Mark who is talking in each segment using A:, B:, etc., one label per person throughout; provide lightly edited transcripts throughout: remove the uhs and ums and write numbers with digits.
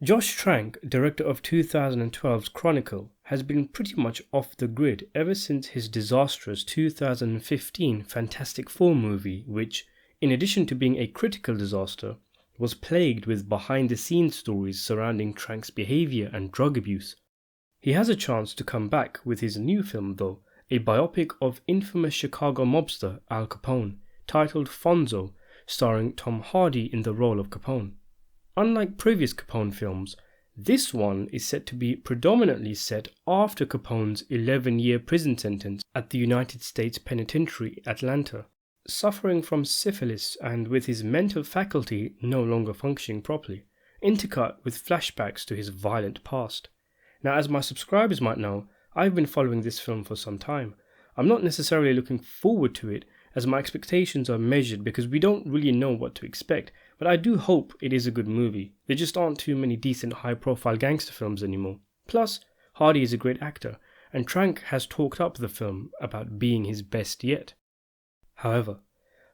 A: Josh Trank, director of 2012's Chronicle, has been pretty much off the grid ever since his disastrous 2015 Fantastic Four movie, which, in addition to being a critical disaster, was plagued with behind-the-scenes stories surrounding Trank's behavior and drug abuse. He has a chance to come back with his new film though, a biopic of infamous Chicago mobster Al Capone, titled Fonzo, starring Tom Hardy in the role of Capone. Unlike previous Capone films, this one is set to be predominantly set after Capone's 11-year prison sentence at the United States Penitentiary, Atlanta, suffering from syphilis and with his mental faculty no longer functioning properly, intercut with flashbacks to his violent past. Now, as my subscribers might know, I've been following this film for some time. I'm not necessarily looking forward to it, as my expectations are measured because we don't really know what to expect, but I do hope it is a good movie. There just aren't too many decent high-profile gangster films anymore. Plus, Hardy is a great actor, and Trank has talked up the film about being his best yet. However,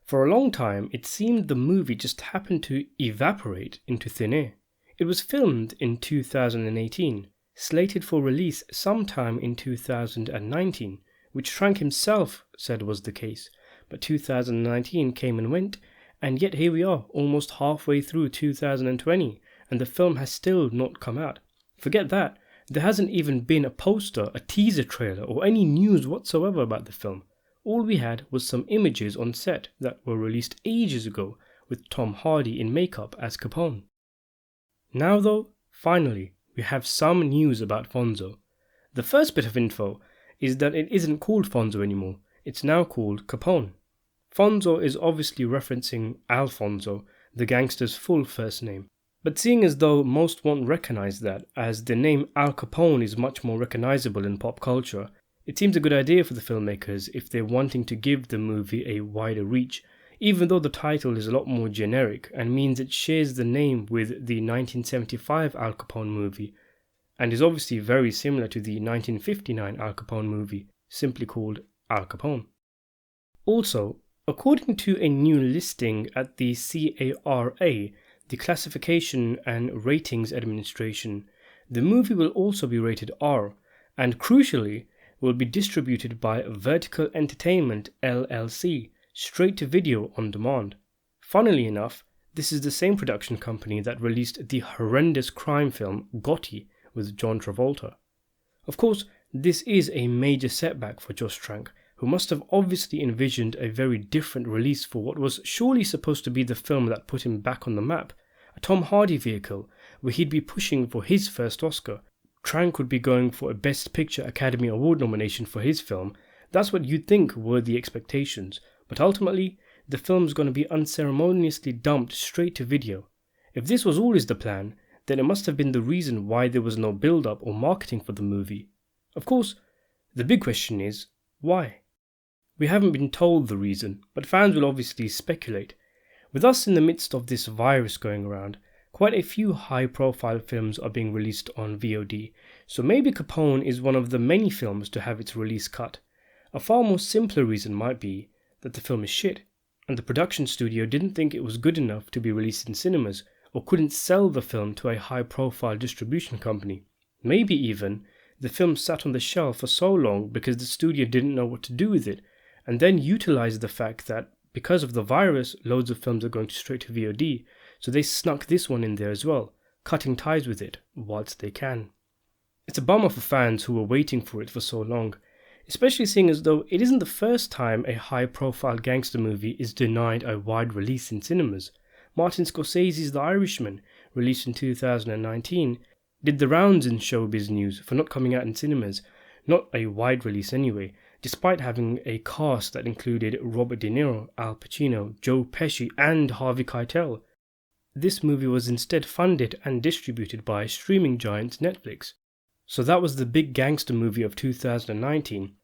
A: for a long time it seemed the movie just happened to evaporate into thin air. It was filmed in 2018, slated for release sometime in 2019, which Trank himself said was the case, but 2019 came and went, and yet here we are, almost halfway through 2020, and the film has still not come out. Forget that, there hasn't even been a poster, a teaser trailer, or any news whatsoever about the film. All we had was some images on set that were released ages ago with Tom Hardy in makeup as Capone. Now though, finally, we have some news about Fonzo. The first bit of info is that it isn't called Fonzo anymore, it's now called Capone. Fonzo is obviously referencing Alfonso, the gangster's full first name. But seeing as though most won't recognize that, as the name Al Capone is much more recognizable in pop culture, it seems a good idea for the filmmakers if they're wanting to give the movie a wider reach, even though the title is a lot more generic and means it shares the name with the 1975 Al Capone movie, and is obviously very similar to the 1959 Al Capone movie, simply called Al Capone. Also, according to a new listing at the CARA, the Classification and Ratings Administration, the movie will also be rated R, and crucially, will be distributed by Vertical Entertainment LLC, straight to video on demand. Funnily enough, this is the same production company that released the horrendous crime film Gotti with John Travolta. Of course, this is a major setback for Josh Trank, who must have obviously envisioned a very different release for what was surely supposed to be the film that put him back on the map, a Tom Hardy vehicle where he'd be pushing for his first Oscar. Trank would be going for a Best Picture Academy Award nomination for his film. That's what you'd think were the expectations, but ultimately, the film's going to be unceremoniously dumped straight to video. If this was always the plan, then it must have been the reason why there was no build-up or marketing for the movie. Of course, the big question is, why? We haven't been told the reason, but fans will obviously speculate. With us in the midst of this virus going around, quite a few high-profile films are being released on VOD, so maybe Capone is one of the many films to have its release cut. A far more simpler reason might be that the film is shit, and the production studio didn't think it was good enough to be released in cinemas, or couldn't sell the film to a high-profile distribution company. Maybe even, the film sat on the shelf for so long because the studio didn't know what to do with it, and then utilized the fact that, because of the virus, loads of films are going straight to VOD, so they snuck this one in there as well, cutting ties with it whilst they can. It's a bummer for fans who were waiting for it for so long, especially seeing as though it isn't the first time a high-profile gangster movie is denied a wide release in cinemas. Martin Scorsese's The Irishman, released in 2019, did the rounds in showbiz news for not coming out in cinemas, not a wide release anyway, despite having a cast that included Robert De Niro, Al Pacino, Joe Pesci and Harvey Keitel. This movie was instead funded and distributed by streaming giant Netflix. So that was the big gangster movie of 2019,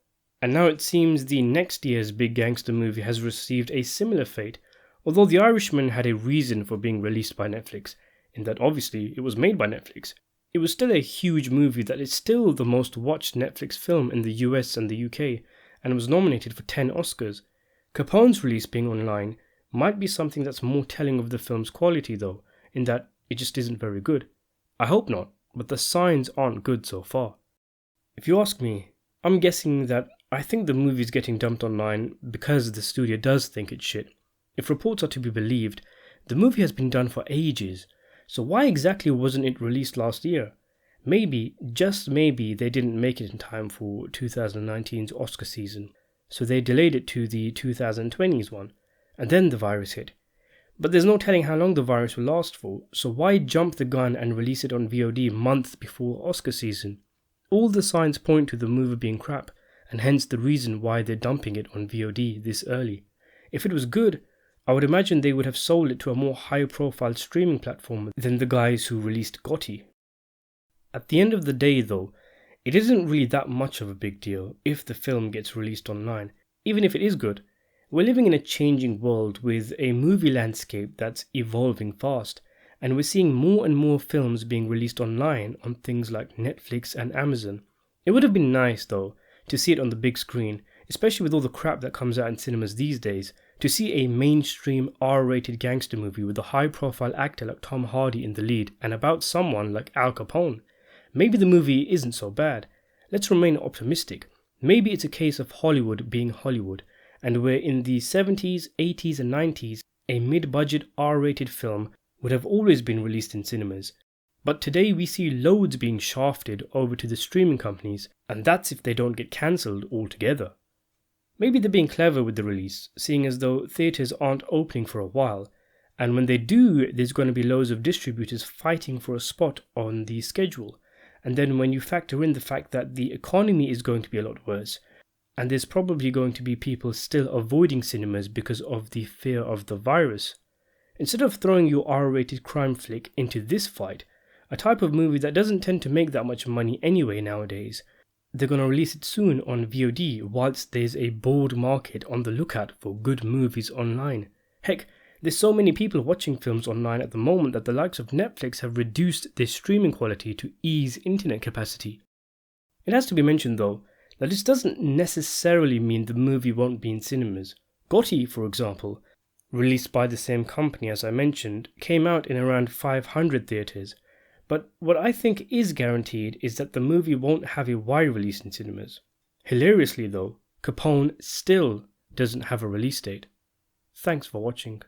A: and now it seems the next year's big gangster movie has received a similar fate, although The Irishman had a reason for being released by Netflix, in that obviously it was made by Netflix. It was still a huge movie that is still the most watched Netflix film in the US and the UK, and was nominated for 10 Oscars. Capone's release being online might be something that's more telling of the film's quality though, in that it just isn't very good. I hope not, but the signs aren't good so far. If you ask me, I'm guessing that I think the movie's getting dumped online because the studio does think it's shit. If reports are to be believed, the movie has been done for ages, so why exactly wasn't it released last year? Maybe, just maybe, they didn't make it in time for 2019's Oscar season, so they delayed it to the 2020's one, and then the virus hit. But there's no telling how long the virus will last for, so why jump the gun and release it on VOD months before Oscar season? All the signs point to the movie being crap, and hence the reason why they're dumping it on VOD this early. If it was good, I would imagine they would have sold it to a more high-profile streaming platform than the guys who released Gotti. At the end of the day though, it isn't really that much of a big deal if the film gets released online, even if it is good. We're living in a changing world with a movie landscape that's evolving fast, and we're seeing more and more films being released online on things like Netflix and Amazon. It would have been nice though to see it on the big screen, especially with all the crap that comes out in cinemas these days, to see a mainstream R-rated gangster movie with a high-profile actor like Tom Hardy in the lead and about someone like Al Capone. Maybe the movie isn't so bad. Let's remain optimistic. Maybe it's a case of Hollywood being Hollywood, and where in the 70s, 80s and 90s, a mid-budget R-rated film would have always been released in cinemas. But today we see loads being shafted over to the streaming companies, and that's if they don't get cancelled altogether. Maybe they're being clever with the release, seeing as though theatres aren't opening for a while, and when they do, there's going to be loads of distributors fighting for a spot on the schedule. And then when you factor in the fact that the economy is going to be a lot worse, and there's probably going to be people still avoiding cinemas because of the fear of the virus, instead of throwing your R-rated crime flick into this fight, a type of movie that doesn't tend to make that much money anyway nowadays, they're going to release it soon on VOD whilst there's a bold market on the lookout for good movies online. Heck, there's so many people watching films online at the moment that the likes of Netflix have reduced their streaming quality to ease internet capacity. It has to be mentioned though, that this doesn't necessarily mean the movie won't be in cinemas. Gotti, for example, released by the same company as I mentioned, came out in around 500 theatres. But what I think is guaranteed is that the movie won't have a wide release in cinemas. Hilariously though, Capone still doesn't have a release date. Thanks for watching.